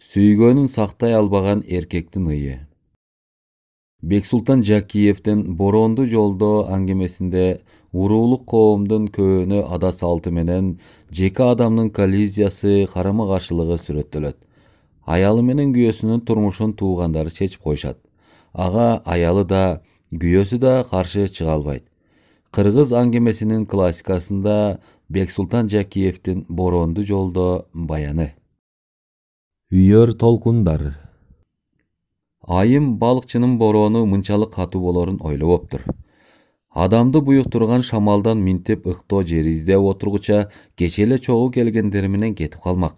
Сүйгөнүн сактай албаган эркектин ыйы. Бексултан Жакиевдин Боронду жолдо аңгемесинде уруулук коомдун көөнө ада салты менен жеке адамдын коллизиясы карама каршылыгы сүрөттөлөт. Аялы менен күйөөсүнүн турмушун туугандары чечип коюшат. Ага аялы да, күйөөсү да каршы чыга албайт. Кыргыз аңгемесинин классикасында Бексултан Жакиевдин Боронду жолдо баяны. Үйөр толкундар. Айым балыкчынын бороону мынчалык катуу болорун ойлобоптур. Адамды буюктурган шамалдан минтеп ыктоо жери издеп отургуча кече эле чогуу келгендери менен кетип калмак.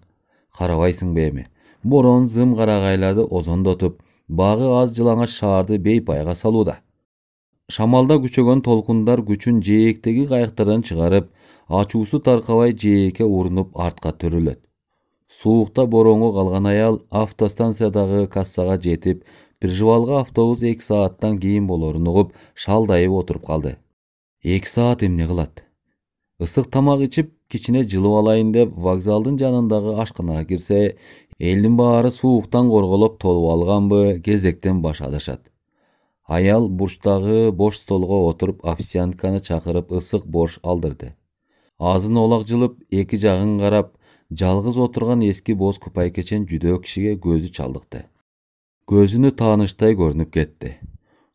Карабайсыңбы эми? Бороон зым карагайларды озондотуп, багы аз жылаңач шаарды бейпайга салууда. Шамалда күчөгөн толкундар күчүн жээктеги кайыктардан чыгарып, ачуусу таркабай жээкке урунуп артка төрүлөт. Суукта бороонго калган аял автостанциядагы кассага жетип, Прижевалга автобус 2 сааттан кийин болорун угуп, шалдайып отуруп калды. 2 саат эмне кылат? Ысык тамак ичип, кичине жылып алайын деп вокзалдын жанындагы ашканага кирсе, элдин баары сууктан корголоп толуп алганбы, кезектен баш адашат. Аял бурчтагы бош столго отуруп, официантканы чакырып ысык борщ алдырды. Азын олак жылып, эки жагын карап, жалгыз отурган эски боз купайкечен жүдөө кишиге көзү чалдыкты. Көзүнө тааныштай көрүнүп кетти.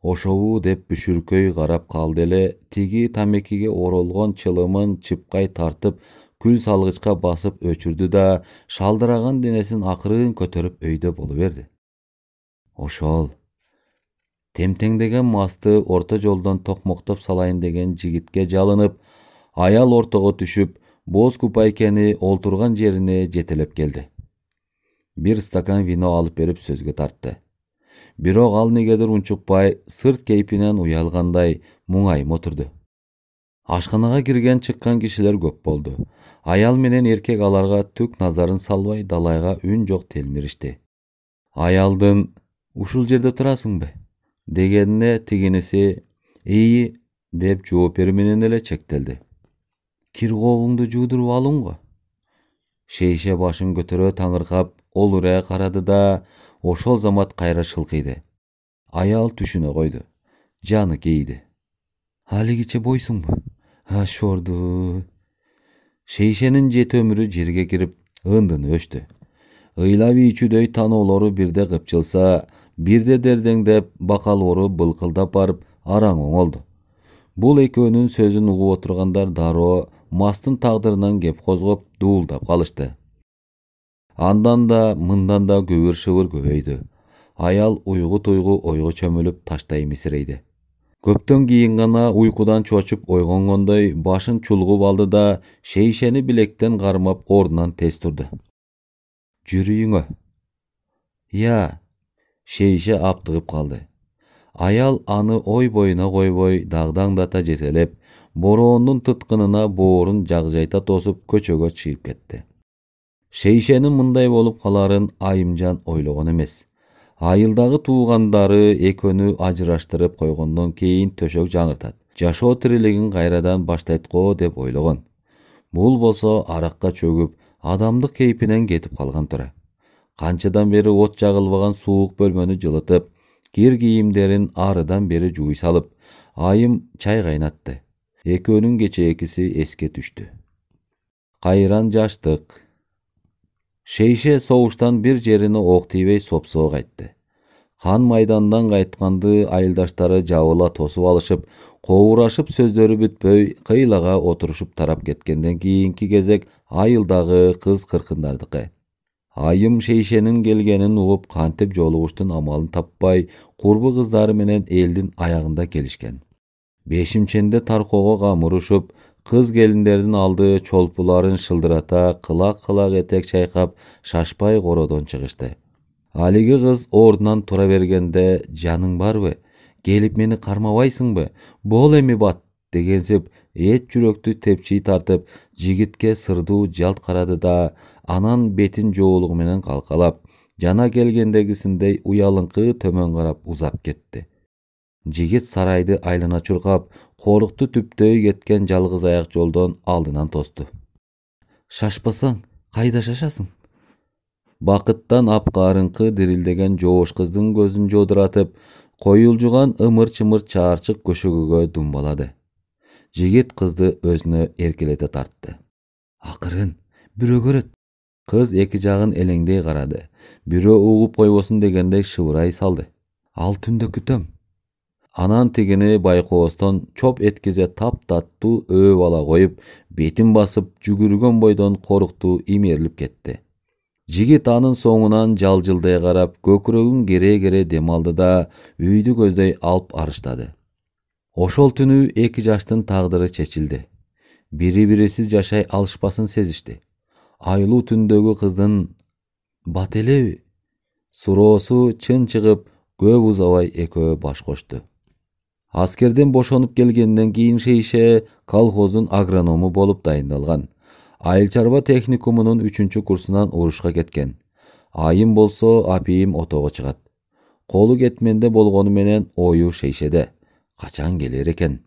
Ошобу деп бүшүркөй карап калды эле, тиги тамекиге оролгон чылымын чыпкай тартып, күл салгычка басып өчүрдү да, шалдыраган денесин акырын көтөрүп өйдө боло берди. Ошол темтеңдеген масты орто жолдон токмоктоп салайын деген жигитке жалынып, аял ортого түшүп, боз купайкени олтурган жерине жетелеп келди. Бир стакан вино алып берип сөзгө тартты. Бирок ал негедир унчукпай, сырт кейпинен уялгандай муңайым отурду. Ашканага кирген чыккан кишилер көп болду. Аял менен эркек аларга түк назарын салбай далайга үн жок телмиришти. Аялдын «Ушул жерде турасыңбы?» дегенине тигиниси «Ии» деп жооп берүү менен эле чектелди. Киргоогуңду жуудуруп алыңго. Шейше башын көтөрө таңыркап, олура карады да, ошол замат кайра шылкыйды. Аял түшүнө койду. Жаны кейди. Алигиче бойсуңбу? Шорду. Шейшенин жет өмүрү жерге кирип, ындыны өчтү. Ыйлап ичүүдөй таноолору бирде кыпчылса, бирде дердеңдеп, бакалоору былкылдап барып, араң оңолду. Бул экөөнүн сөзүн угуп отургандар дароо мастын тагдырынан кеп козгоп, дуулдап калышты. Андан да, мындан да көбүр-шыбыр көбөйдү. Аял уйгу-туйгу ойго чөмүлүп таштай мисирейди. Көптөн кийин гана уйкудан чочуп ойгонгондой башын чулгуп алды да, шейшени билектен кармап ордунан тез турду. Жүрүйүңө. Я, шейше аптыгып калды. Аял аны ой боюна койбой, дагдаңдата жетелеп, бороондун тыткынына боорун жагжайта тосуп көчөгө чыгып кетти. Шейшенин мындай болуп каларын Айымжан ойлогон эмес. Айылдагы туугандары экөөнү ажыраштырып койгондон кийин төшөк жаңыртат. Жашоо тирилигин кайрадан баштайт го деп ойлогон. Бул болсо аракка чөгүп, адамдык кейпинен кетип калган тура. Канчадан бери от жагылбаган суук бөлмөнү жылытып, кир кийимдерин арыдан бери жууй салып, Айым чай кайнатты. Экөөнүн кечээкиси эске түштү. Кайран жаштык. Шейше согуштан бир жерине ок тийбей сопсоо кайтты. Кан майдандан кайтканды айылдаштары жабыла тосуп алышып, коурашып сөздөрү бүтпөй, кыйлага отурушуп тарап кеткенден кийинки кезек айылдагы кыз кыркындардыкы. Айым шейшенин келгенин угуп кантип жолугуштун амалын таппай, курбу кыздары менен элдин аягында келишкен. Бешимченде таркоого камырышып, кыз келиндердин алды чолпуларын шылдырата, кылак-кылак этек чайкап, шашпай кородон чыгышты. Алиги кыз ордунан тура бергенде, жаның барбы? Келип мени кармабайсыңбы? Бол эми бат, дегенсип, эт жүрөктү тепчий тартып, жигитке сырдуу жалт карады да, анан бетин жоолугу менен калкалап, жана келгендегисиндей уялыңкы төмөн карап узап кетти. Жигит сарайды айлана чуркап, корукту түптөй кеткен жалгыз аяк жолдон алдынан тосту. Шашпасаң, кайда шашасың? Бакыттан апкарыңкы дирилдеген жоош кыздын көзүн жодуратып, коюлжуган ымыр-чымыр чаарчык көшөгөгө думбалады. Жигит кызды өзүнө эркелете тартты. Акырын, бирөө көрөт. Кыз эки жагын элеңдей карады. Бирөө угуп койбосун дегендей шыбырай салды. Ал түндө күтөм. Анан тигини байкоостон чоп эткизе таптаттуу өөп ала коюп, бетин басып жүгүргөн бойдон коруктуу имерилип кетти. Жигит анын соңунан жалжылдай карап, көкүрөгүн кере-кере дем алды да үйдү көздөй алып арыштады. Ошол түнү эки жаштын тагдыры чечилди. Бири-бирисиз жашай алышпасын сезишти. Айлуу түндөгү кыздын бат элеби суроосу чын чыгып, көп узабай экөө баш кошту. Аскерден бошонуп келгенден кийин Шейше колхоздун агроному болуп дайындалган. Айыл чарба техникумунун 3 курсунан урушка кеткен. Айым болсо апийим отого чыгат. Колу кетменде болгону менен ою Шейшеде. Качан келер экен?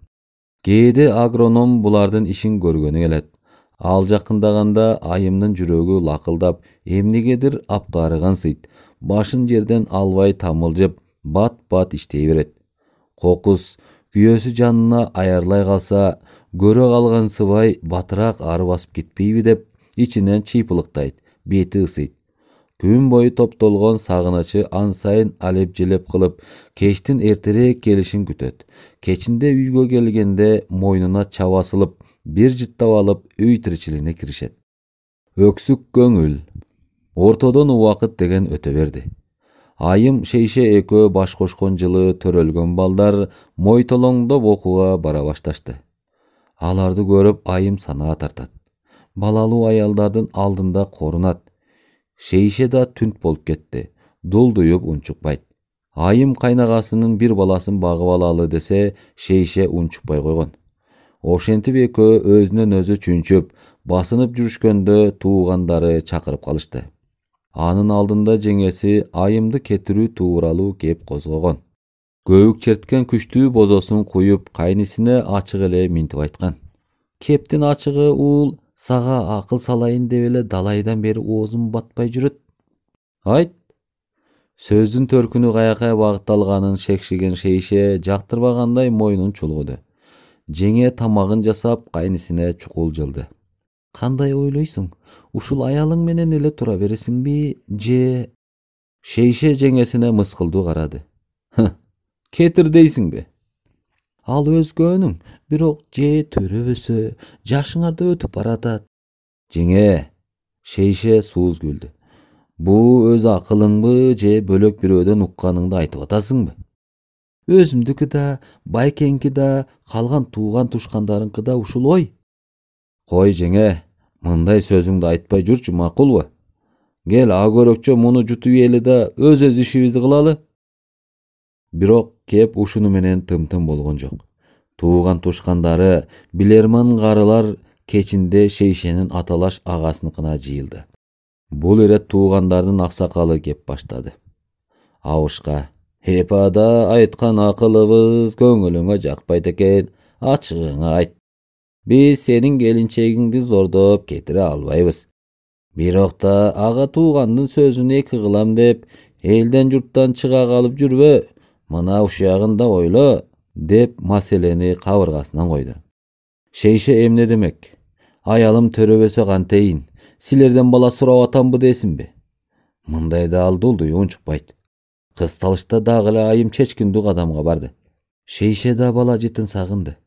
Кээде агроном булардын ишин көргөнү келет. Ал жакындаганда айымдын жүрөгү лакылдап, эмнегедир апкарыгансыйт. Башын жерден албай тамылжып, бат-бат иштей берет. Кокус күйөөсү жанына аярлай калса, көрө калгансыбай батыраак ары басып кетпейби деп ичинен чыйпылыктайт, бети ысыйт. Күн бою топтолгон сагынычы ан сайын алеп-желеп кылып, кечтин эртерээк келишин күтөт. Кечинде үйгө келгенде мойнуна чаба асылып, бир жыттап алып үй тиричилигине киришет. Өксүк көңүл. Ортодон убакыт деген өтө берди. Айым Шейше экөө баш кошкон жылы төрөлгөн балдар мойтолоңдоп окууга бара башташты. Аларды көрүп айым санаа тартат. Балалуу аялдардын алдында корунат. Шейше да түнт болуп кетти. Дулдуюп унчукпайт. Айым кайнагасынын бир баласын багып алалы десе, Шейше унчукпай койгон. Ошентип экөө өзүнөн өзү чүнчүп, басынып жүрүшкөндө туугандары чакырып калышты. Анын алдында жеңеси айымды кетирүү тууралуу кеп козгогон. Көбүк черткен күчтүү бозосун куюп, кайнисине ачык эле минтип айткан. Кептин ачыгы уул, сага акыл салайын деп эле далайдан бери оозум батпай жүрөт. Айт. Сөздүн төркүнү каяка багытталганын шекшиген Шейше жактырбагандай мойнун чулгуду. Жеңе тамагын жасап, кайнисине чукул жылды. Кандай ойлойсуң? Ушул аялың менен эле тура бересиңби, же? Шейше жеңесине мыскылдуу карады. Кетир дейсиңби? Ал өзгөнүң, бирок же төрөбөсө, жашыңарды өтүп баратат. Жеңе, Шейше сууз күлдү. Бу өз акылыңбы, же бөлөк бирөөдөн укканыңды айтып атасыңбы? Өзүмдүкү да, байкеңки да, калган тууган тушкандарыңкы да ушул ой. Кой жеңе, мындай сөзүңдү айтпай жүрчү, макулбу? Кел, агөрөкчө муну жутуп эле да өз ишибизди кылалы. Бирок кеп ушуну менен тым-тым болгон жок. Тууган тушкандары, билерман карылар кечинде Шейшенин аталаш агасыныкына жыйылды. Бул ирет туугандардын аксакалы кеп баштады. Абышка, Эпада айткан акылыбыз көңүлүңө жакпайт экен, ачыгыңы айт. Биз сенин келинчегиңди зордоп кетире албайбыз. Бирок да ага туугандын сөзүн эки кылам деп, элден журттан чыга калып жүрбө, мына ушягында ойло, деп маселени кабыргасынан койду. Шейше эмне демек? Аялым төрөбөсө кантейин? Силерден бала сурап атамбы десинби? Мындайда ал дулдуй унчукпайт. Кысталышта дагы эле айым чечкиндүү кадамга барды. Шейше да бала жытын сагынды.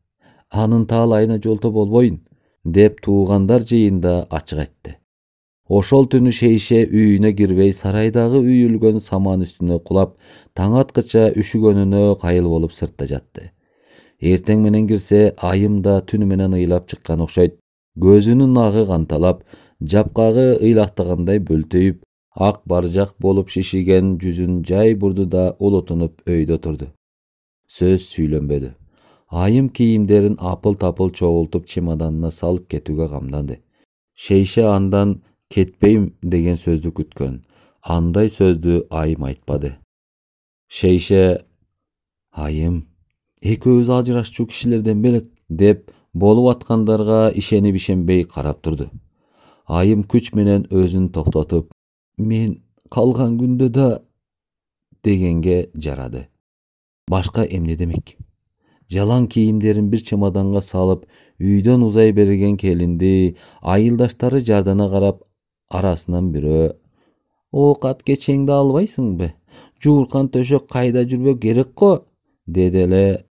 Анын таалайына жолто болбойн, деп туугандар жыйында ачык айтты. Ошол түнү Шейше үйүнө кирбей сарайдагы үйүлгөн саман үстүнө кулап, таң аткыча үшүгөнүнө кайыл болуп сыртта жатты. Эртең менен кирсе, айым да түнү менен ыйлап чыккан окшойт. Көзүнүн агы канталап, жапкагы ыйлактагандай бөлтөйүп, ак баржак болуп шишиген жүзүн жай бурду да улутунуп өйдө турду. Сөз сүйлөнбөдү. Айым кийимдерин апыл-тапыл чогултуп чемоданына салып кетүүгө камданды. Шейше андан кетпейм деген сөздү күткөн. Андай сөздү айым айтпады. Шейше, айым, экөөбүз ажырашчу кишилерден белек, деп болуп аткандарга ишенип ишенбей карап турду. Айым күч менен өзүн токтотуп, мен калган күндө да дегенге жарады. Башка эмне демек? Жалаң кийимдерин бир чемоданга салып, үйдөн узай берген келинди айылдаштары жардана карап, арасынан бирөө: "Оокат кечеңди албайсыңбы? Жууркан төшөк кайда жүрбөк керек го?" деди эле.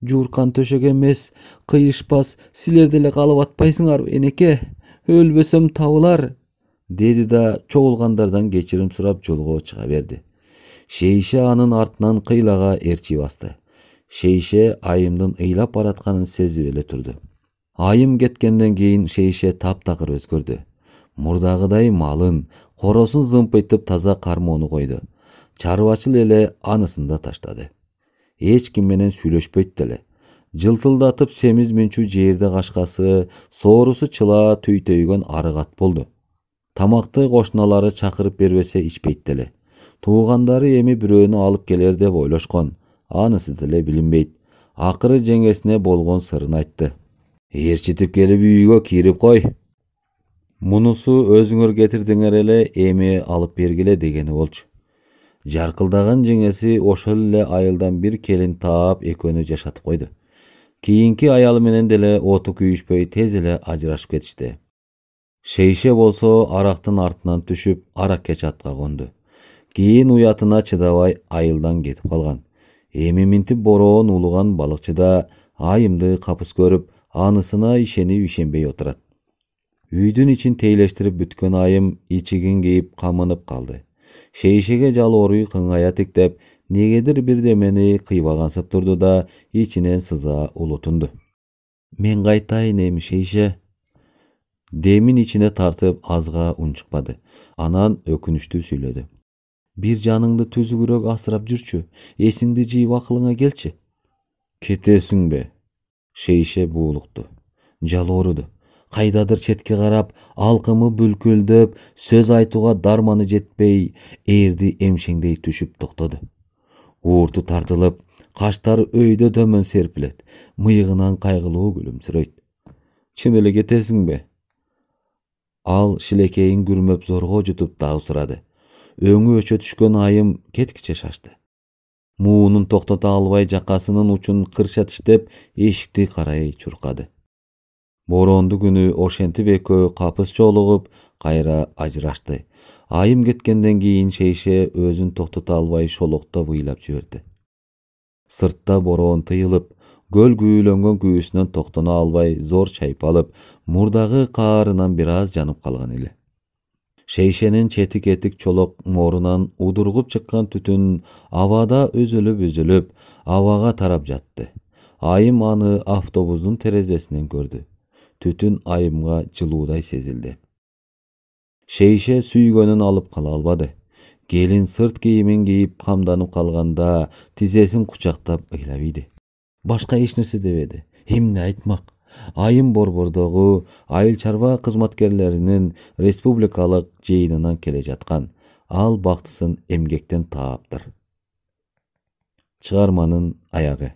"Жууркан төшөк эмес, кыйышпас, силер деле калып атпайсыңарбы, энеке? Өлбөсөм табылар", деди да чогулгандардан кечирим сурап жолго чыга берди. Шейше анын артынан кыйлага эрчи басты. Шейше айымдын ыйлап баратканын сезип эле турду. Айым кеткенден кийин Шейше таптакыр өзгөрдү. Мурдагыдай малын, коросун зымпыйтып таза кармоону койду. Чарбачыл эле анысын да таштады. Эч ким менен сүйлөшпөйт деле. Жылтылдатып семиз мүнчү жерде кашкасы, соорусу чыла түйтөйгөн арык ат болду. Тамакты кошуналары чакырып бербесе ичпейт деле. Туугандары эми бирөөнү алып келер деп ойлошкон. Анысы деле билинбейт. Акыры жеңесине болгон сырын айтты. "Ээрчитип келип үйгө кирип кой. Мунусу өзүңөр кетирдиңер эле, эми алып бергиле" дегени болчу. Жаркылдаган жеңеси ошол эле айылдан бир келин таап экөөнү жашатып койду. Кийинки аялы менен деле оту күйүшпөй тез эле ажырашып кетишти. Шейше болсо арактын артынан түшүп, араккеч атка конду. Кийин уятына чыдабай айылдан кетип калган. Эми минтип бороон улуган балыкчы да айымды капыс көрүп, анысына ишенип ишенбей отурат. Үйдүн ичин тейлештирип бүткөн айым ичигин кийип камынып калды. Шейшеге жалооруй кыңая тиктеп, негедир бирдемени кыйбагансып турду да ичинен сыза улутунду. "Мен кайтайын эми, Шейше." Демин ичине тартып азга унчукпады. Анан өкүнүчтүү сүйлөдү. "Бир жаныңды түзүгүрөөк асырап жүрчү. Эсиңди жыйып акылыңа келчи." "Кетесиңби?" Шейше буулукту. Жалооруду. Кайдадыр четке карап, алкымы бүлкүлдөп, сөз айтууга дарманы жетпей, ээрди эмшеңдей түшүп токтоду. Уурту тартылып, каштары өйдө төмөн серпилет, мыйыгынан кайгылуу күлүмсүрөйт. "Чын эле кетесиңби?" Ал шилекейин күрмөп зорго жутуп дагы сурады. Өңү өчө түшкөн айым кеткиче шашты. Муунун токтото албай жакасынын учун кырша тиштеп, эшикти карай чуркады. Боронду күнү ошентип экөө капыс жолугуп, кайра ажырашты. Айым кеткенден кийин Шейше өзүн токтото албай шолоктоп ыйлап жиберди. Сыртта бороон тыйылып, көл күйүлөнгөн күйүүсүнөн токтоно албай зор чайпалып, мурдагы каарынан бир аз жанып калган эле. Шейшенин четик этик чолок моорунан удургуп чыккан түтүн абада үзүлүп, абага тарап жатты. Айым аны автобустун терезесинен көрдү. Түтүн айымга жылуудай сезилди. Шейше сүйгөнүн алып кала албады. Келин сырт кийимин кийип камданып калганда тизесин кучактап ыйлап ийди. Башка эч нерсе дебеди. Эмне айтмак? Айым Борбордогу айыл чарба кызматкерлеринин республикалык жыйынынан келе жаткан. Ал бактысын эмгектен тааптыр. Чыгарманын аягы.